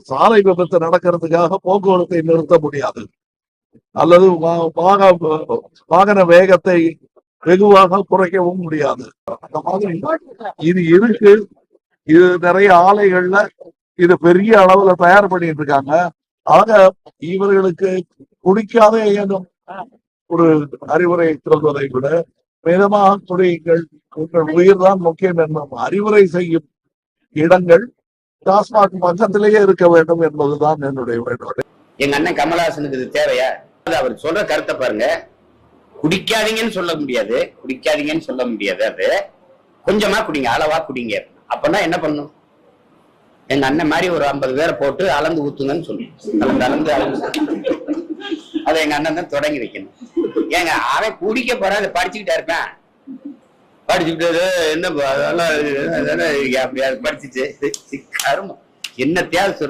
சாலை விபத்து நடக்கிறதுக்காக போக்குவரத்தை நிறுத்த முடியாது, அல்லது வாகன வேகத்தை வெகுவாக குறைக்கவும் முடியாது. அந்த மாதிரி இது இருக்கு. இது நிறைய ஆலைகள்ல இது பெரிய அளவுல தயார் பண்ணிட்டு இருக்காங்க. ஆக இவர்களுக்கு குடிக்காத இயங்கும் ஒரு அறிவுரை சொல்வதை விட மிதமாக குடியுங்கள், உங்கள் உயிர் தான் முக்கியம் என்னும் அறிவுரை செய்யும் இடங்கள் டாஸ்மாக் பக்கத்திலேயே இருக்க வேண்டும் என்பதுதான் என்னுடைய வேண்டுகோள். எங்க அண்ணன் கமலஹாசனுக்கு இது தேவையா? அவர் சொல்ற கருத்தை பாருங்க. குடிக்காதீங்கன்னு சொல்ல முடியாது, அது கொஞ்சமா குடிங்க, அளவா குடிங்க. அப்பன்னா என்ன பண்ணும்? எங்க அண்ணன் மாதிரி ஒரு 50 பேரை போட்டு அளந்து ஊத்துங்கன்னு சொல்லுவோம். அளந்து அதை எங்க அண்ணன் தான் தொடங்கி வைக்கணும். ஏங்க அவன் குடிக்க போறான், அதை படிச்சுக்கிட்டா இருப்பேன். படிச்சுக்கிட்டு என்ன படிச்சுட்டு என்ன தேவை சொல்றது?